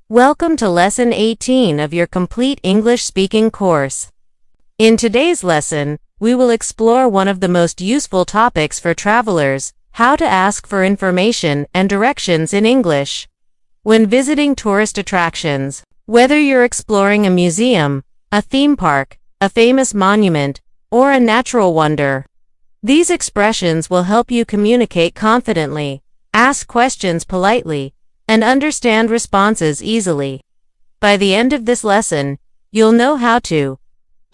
Welcome to Lesson 18 of your complete English speaking course. In today's lesson, we will explore one of the most useful topics for travelers: how to ask for information and directions in English. When visiting tourist attractions, whether you're exploring a museum, a theme park, a famous monument, or a natural wonder, these expressions will help you communicate confidently, ask questions politely, and understand responses easily. By the end of this lesson, you'll know how to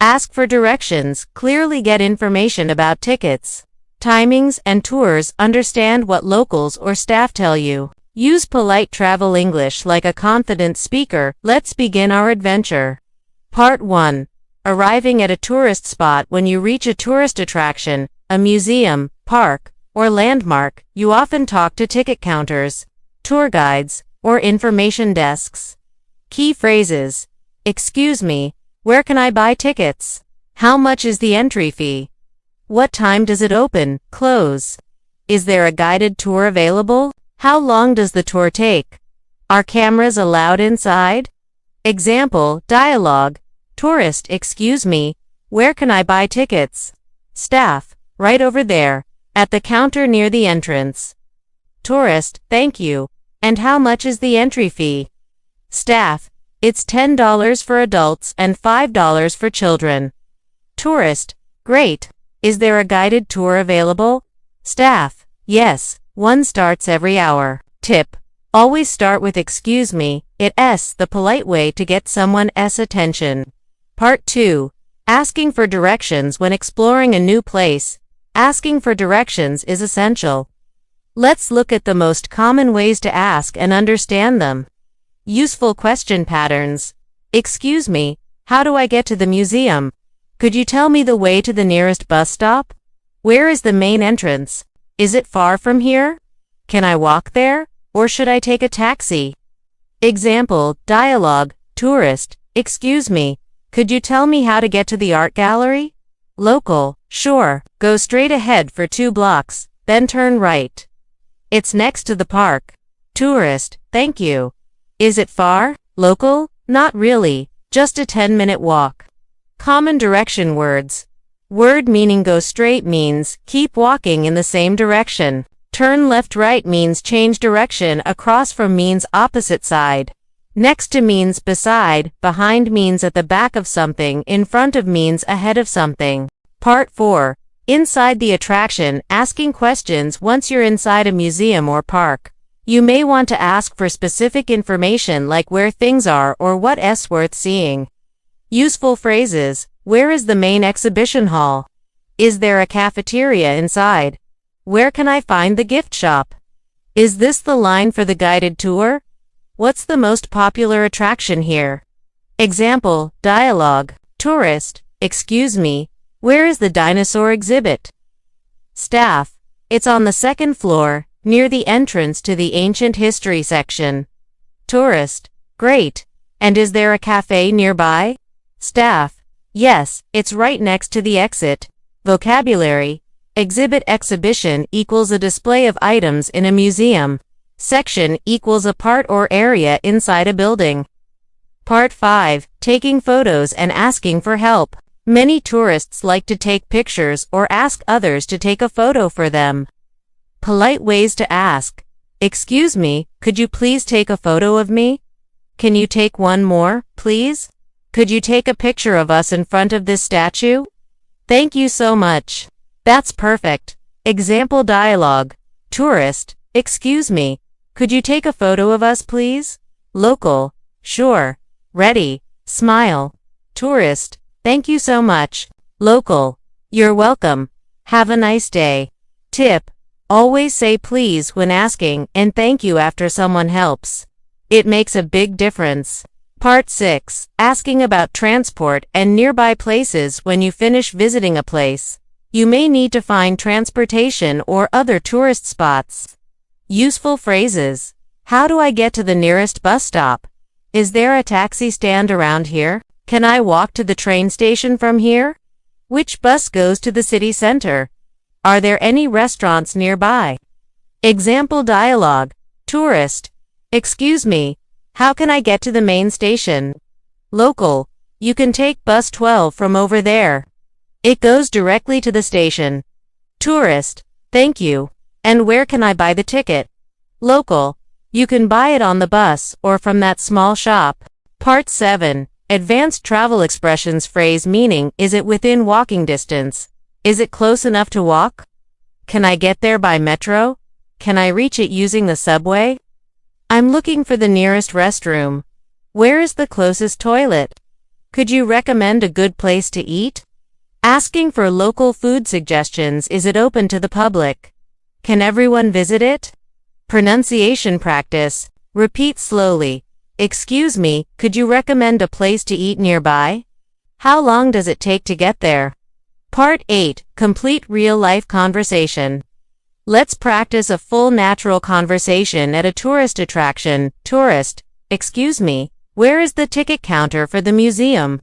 ask for directions, clearly get information about tickets, timings, and tours, understand what locals or staff tell you, use polite travel English like a confident speaker. Let's begin our adventure. Part 1. Arriving at a tourist spot. When you reach a tourist attraction, a museum, park, or landmark, you often talk to ticket counters, tour guides, or information desks. Key phrases: excuse me, where can I buy tickets? How much is the entry fee? What time does it open, close? Is there a guided tour available? How long does the tour take? Are cameras allowed inside? Example, dialogue. Tourist: excuse me, where can I buy tickets? Staff: right over there, at the counter near the entrance. Tourist: thank you. And how much is the entry fee? Staff: it's $10 for adults and $5 for children. Tourist: great. Is there a guided tour available? Staff: yes, one starts every hour. Tip: always start with excuse me, it's the polite way to get someone's attention. Part 2. Asking for directions when exploring a new place. Asking for directions is essential. Let's look at the most common ways to ask and understand them. Useful question patterns. Excuse me, how do I get to the museum? Could you tell me the way to the nearest bus stop? Where is the main entrance? Is it far from here? Can I walk there, or should I take a taxi? Example, dialogue. Tourist: excuse me, could you tell me how to get to the art gallery? Local: sure, go straight ahead for 2 blocks, then turn right. It's next to the park. Tourist: thank you. Is it far? Local: not really, just a 10-minute walk. Common direction words. Word meaning go straight means keep walking in the same direction. Turn left. Right means change direction. Across from means opposite side. Next to means beside. Behind means at the back of something. In front of means ahead of something. Part 4. Inside the attraction. Asking questions. Once you're inside a museum or park, you may want to ask for specific information like where things are or what's worth seeing. Useful phrases: where is the main exhibition hall? Is there a cafeteria inside? Where can I find the gift shop? Is this the line for the guided tour? What's the most popular attraction here? Example, dialogue. Tourist: excuse me, where is the dinosaur exhibit? Staff: it's on the 2nd floor, near the entrance to the ancient history section. Tourist: great. And is there a cafe nearby? Staff: yes, it's right next to the exit. Vocabulary. Exhibit: exhibition equals a display of items in a museum. Section equals a part or area inside a building. Part 5. Taking photos and asking for help. Many tourists like to take pictures or ask others to take a photo for them. Polite ways to ask. Excuse me, could you please take a photo of me? Can you take one more, please? Could you take a picture of us in front of this statue? Thank you so much. That's perfect. Example, dialogue. Tourist: excuse me, could you take a photo of us, please? Local: sure. Ready, smile. Tourist: thank you so much. Local: you're welcome. Have a nice day. Tip: always say please when asking and thank you after someone helps. It makes a big difference. Part 6. Asking about transport and nearby places. When you finish visiting a place, you may need to find transportation or other tourist spots. Useful phrases: how do I get to the nearest bus stop? Is there a taxi stand around here? Can I walk to the train station from here? Which bus goes to the city center? Are there any restaurants nearby? Example, dialogue. Tourist: excuse me, How can I get to the main station? Local. You can take bus 12 from over there. It goes directly to the station. Tourist. Thank you. And where can I buy the ticket? Local. You can buy it on the bus or from that small shop. Part 7. Advanced travel expressions. Phrase meaning. Is it within walking distance? Is it close enough to walk? Can I get there by metro? Can I reach it using the subway? I'm looking for the nearest restroom. Where is the closest toilet? Could you recommend a good place to eat? Asking for local food suggestions. Is it open to the public? Can everyone visit it? Pronunciation practice. Repeat slowly. Excuse me, could you recommend a place to eat nearby? How long does it take to get there? Part 8. Complete real-life conversation. Let's practice a full natural conversation at a tourist attraction. Tourist. Excuse me, where is the ticket counter for the museum?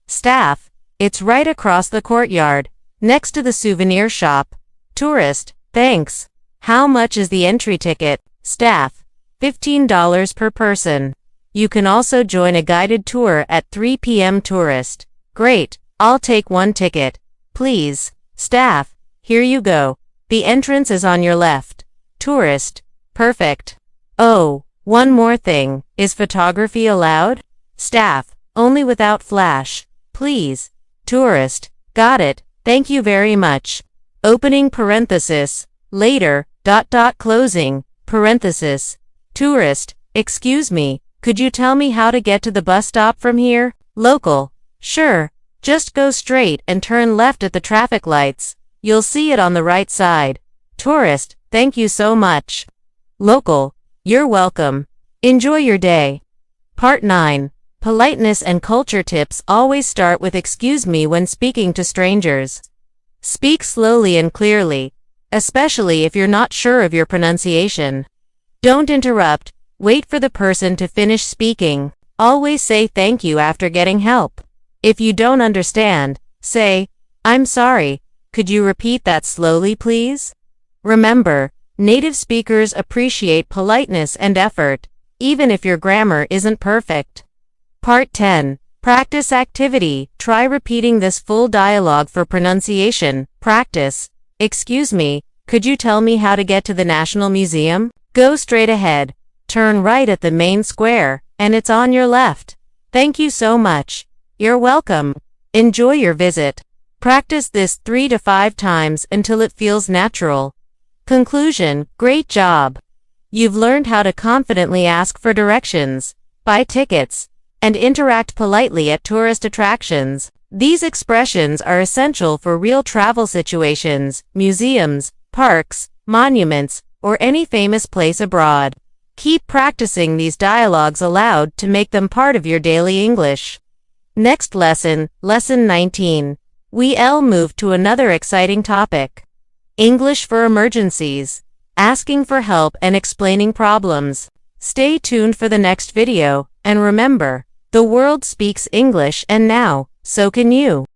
Staff. It's right across the courtyard, next to the souvenir shop. Tourist. Thanks. How much is the entry ticket? Staff. $15 per person. You can also join a guided tour at 3 p.m. Tourist. Great. I'll take one ticket. Please. Staff. Here you go. The entrance is on your left. Tourist. Perfect. Oh, one more thing. Is photography allowed? Staff. Only without flash. Please. Tourist. Got it. Thank you very much. Opening parenthesis. Later. Closing. Parenthesis. Tourist. Excuse me. Could you tell me how to get to the bus stop from here? Local. Sure. Just go straight and turn left at the traffic lights. You'll see it on the right side. Tourist. Thank you so much. Local. You're welcome. Enjoy your day. Part 9. Politeness and culture tips. Always start with excuse me when speaking to strangers. Speak slowly and clearly, especially if you're not sure of your pronunciation. Don't interrupt. Wait for the person to finish speaking. Always say thank you after getting help. If you don't understand, say, I'm sorry. Could you repeat that slowly, please? Remember, native speakers appreciate politeness and effort, even if your grammar isn't perfect. Part 10. Practice activity. Try repeating this full dialogue for pronunciation. Practice. Excuse me, could you tell me how to get to the National Museum? Go straight ahead. Turn right at the main square, and it's on your left. Thank you so much. You're welcome. Enjoy your visit. Practice this 3 to 5 times until it feels natural. Conclusion. Great job. You've learned how to confidently ask for directions, buy tickets, and interact politely at tourist attractions. These expressions are essential for real travel situations, museums, parks, monuments, or any famous place abroad. Keep practicing these dialogues aloud to make them part of your daily English. Next lesson, Lesson 19. We'll move to another exciting topic. English for emergencies. Asking for help and explaining problems. Stay tuned for the next video, and remember, the world speaks English and now, so can you.